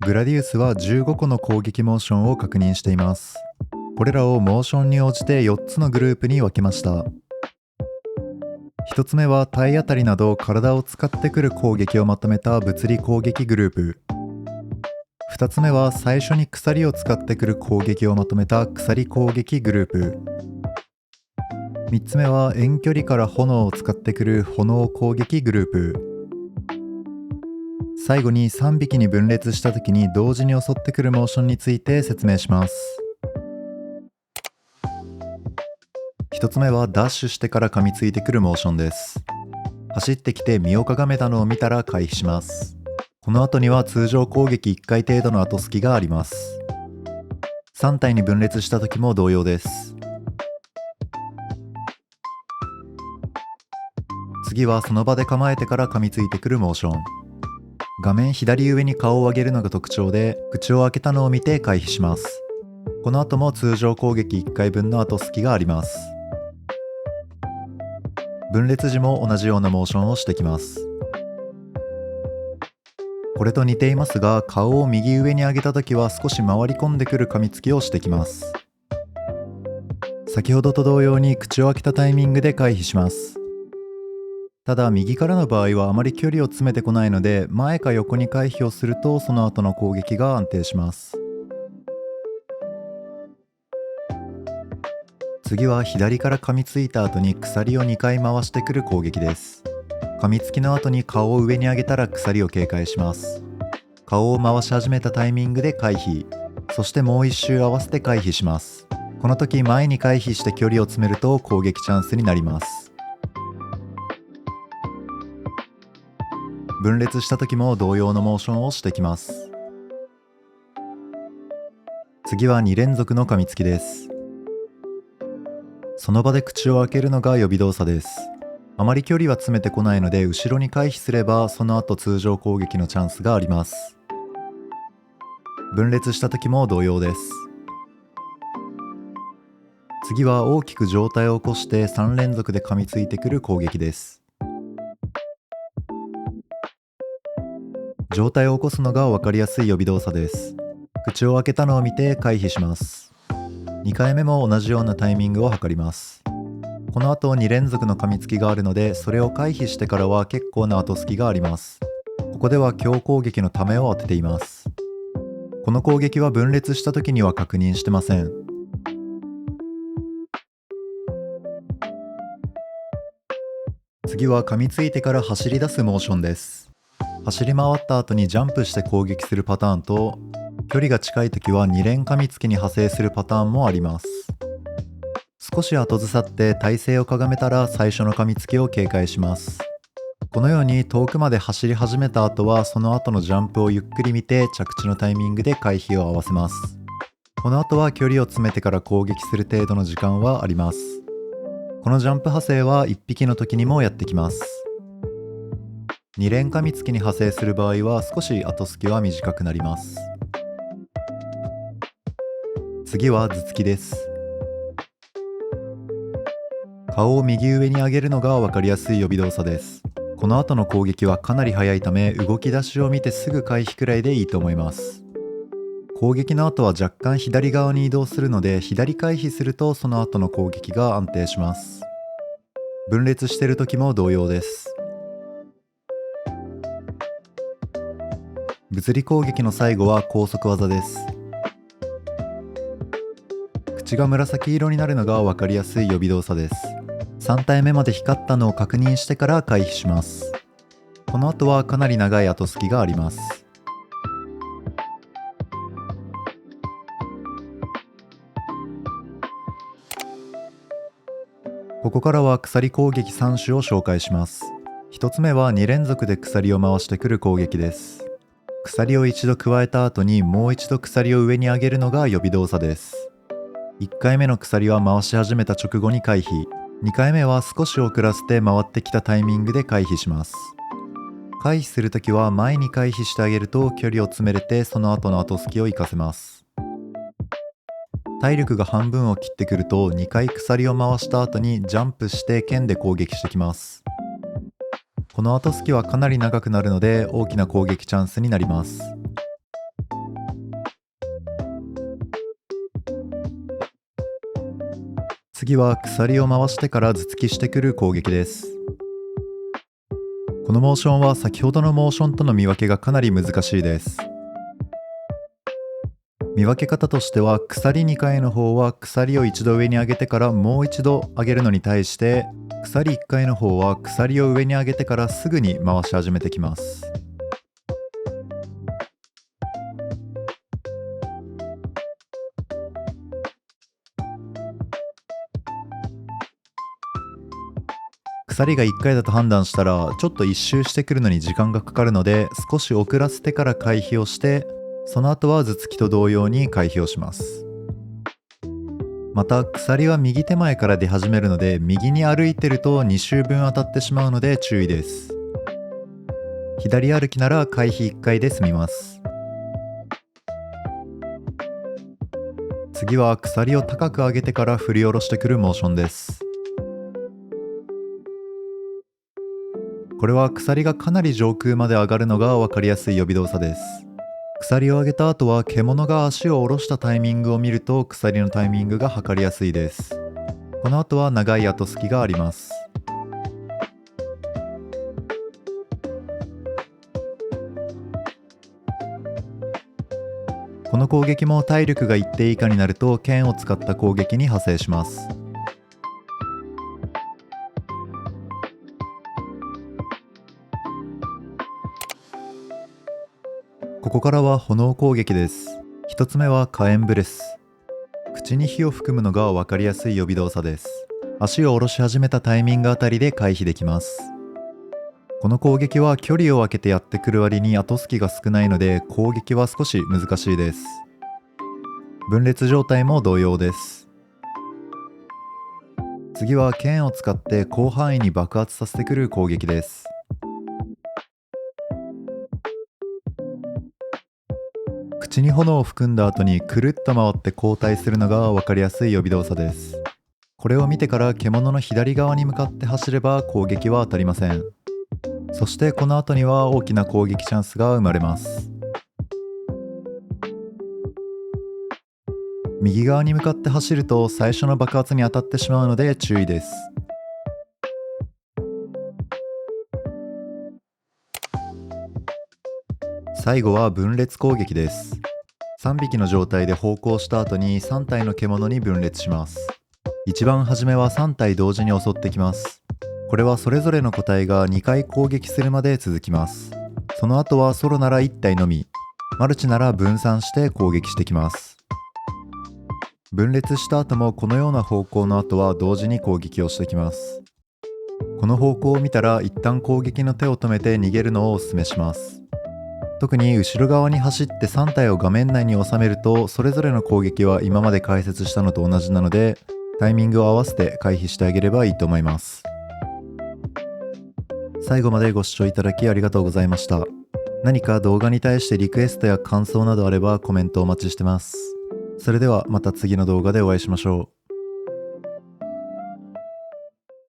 グラディウスは15個の攻撃モーションを確認しています。これらをモーションに応じて4つのグループに分けました。1つ目は体当たりなど体を使ってくる攻撃をまとめた物理攻撃グループ。2つ目は最初に鎖を使ってくる攻撃をまとめた鎖攻撃グループ。3つ目は遠距離から炎を使ってくる炎攻撃グループ。最後に3匹に分裂した時に同時に襲ってくるモーションについて説明します。1つ目はダッシュしてから噛みついてくるモーションです。走ってきて身をかがめたのを見たら回避します。この後には通常攻撃1回程度の後隙があります。3体に分裂した時も同様です。次はその場で構えてから噛みついてくるモーション。画面左上に顔を上げるのが特徴で、口を開けたのを見て回避します。この後も通常攻撃1回分の後隙があります。分裂時も同じようなモーションをしてきます。これと似ていますが、顔を右上に上げた時は少し回り込んでくる噛みつきをしてきます。先ほどと同様に口を開けたタイミングで回避します。ただ右からの場合はあまり距離を詰めてこないので、前か横に回避をするとその後の攻撃が安定します。次は左から噛みついた後に鎖を2回回してくる攻撃です。噛みつきの後に顔を上に上げたら鎖を警戒します。顔を回し始めたタイミングで回避、そしてもう一周合わせて回避します。この時前に回避して距離を詰めると攻撃チャンスになります。分裂した時も同様のモーションをしてきます。次は2連続の噛みつきです。その場で口を開けるのが予備動作です。あまり距離は詰めてこないので、後ろに回避すればその後通常攻撃のチャンスがあります。分裂した時も同様です。次は大きく上体を起こして3連続で噛みついてくる攻撃です。上体を起こすのが分かりやすい予備動作です。口を開けたのを見て回避します。2回目も同じようなタイミングを測ります。この後2連続の噛みつきがあるので、それを回避してからは結構な後隙があります。ここでは強攻撃のためを当てています。この攻撃は分裂した時には確認してません。次は噛みついてから走り出すモーションです。走り回った後にジャンプして攻撃するパターンと、距離が近い時は2連噛みつきに派生するパターンもあります。少し後ずさって体勢をかがめたら最初の噛みつきを警戒します。このように遠くまで走り始めた後はその後のジャンプをゆっくり見て着地のタイミングで回避を合わせます。この後は距離を詰めてから攻撃する程度の時間はあります。このジャンプ派生は1匹の時にもやってきます。2連噛みつきに派生する場合は少し後隙は短くなります。次は頭突きです。顔を右上に上げるのが分かりやすい予備動作です。この後の攻撃はかなり速いため、動き出しを見てすぐ回避くらいでいいと思います。攻撃の後は若干左側に移動するので、左回避するとその後の攻撃が安定します。分裂している時も同様です。物理攻撃の最後は高速技です。口が紫色になるのが分かりやすい予備動作です。3体目まで光ったのを確認してから回避します。この後はかなり長い後隙があります。ここからは鎖攻撃3種を紹介します。1つ目は2連続で鎖を回してくる攻撃です。鎖を一度加えた後にもう一度鎖を上に上げるのが予備動作です。1回目の鎖は回し始めた直後に回避、2回目は少し遅らせて回ってきたタイミングで回避します。回避するときは前に回避してあげると距離を詰めれて、その後の後隙を活かせます。体力が半分を切ってくると2回鎖を回した後にジャンプして剣で攻撃してきます。この後隙はかなり長くなるので大きな攻撃チャンスになります。次は鎖を回してから頭突きしてくる攻撃です。このモーションは先ほどのモーションとの見分けがかなり難しいです。見分け方としては、鎖2回の方は鎖を一度上に上げてからもう一度上げるのに対して、鎖1回の方は鎖を上に上げてからすぐに回し始めてきます。鎖が1回だと判断したらちょっと一周してくるのに時間がかかるので、少し遅らせてから回避をして、その後は頭突きと同様に回避をします。また鎖は右手前から出始めるので、右に歩いてると2周分当たってしまうので注意です。左歩きなら回避1回で済みます。次は鎖を高く上げてから振り下ろしてくるモーションです。これは鎖がかなり上空まで上がるのが分かりやすい予備動作です。鎖を上げた後は獣が足を下ろしたタイミングを見ると鎖のタイミングが測りやすいです。この後は長い後すきがあります。この攻撃も体力が一定以下になると剣を使った攻撃に派生します。ここからは炎攻撃です。一つ目は火炎ブレス。口に火を含むのが分かりやすい予備動作です。足を下ろし始めたタイミングあたりで回避できます。この攻撃は距離を空けてやってくる割に後隙が少ないので、攻撃は少し難しいです。分裂状態も同様です。次は剣を使って広範囲に爆発させてくる攻撃です。口に炎を含んだ後にくるっと回って後退するのが分かりやすい予備動作です。これを見てから獣の左側に向かって走れば攻撃は当たりません。そしてこの後には大きな攻撃チャンスが生まれます。右側に向かって走ると最初の爆発に当たってしまうので注意です。最後は分裂攻撃です。3匹の状態で咆哮した後に3体の獣に分裂します。一番初めは3体同時に襲ってきます。これはそれぞれの個体が2回攻撃するまで続きます。その後はソロなら1体のみ、マルチなら分散して攻撃してきます。分裂した後もこのような方向の後は同時に攻撃をしてきます。この方向を見たら一旦攻撃の手を止めて逃げるのをお勧めします。特に後ろ側に走って3体を画面内に収めると、それぞれの攻撃は今まで解説したのと同じなので、タイミングを合わせて回避してあげればいいと思います。最後までご視聴いただきありがとうございました。何か動画に対してリクエストや感想などあればコメントお待ちしてます。それではまた次の動画でお会いしましょう。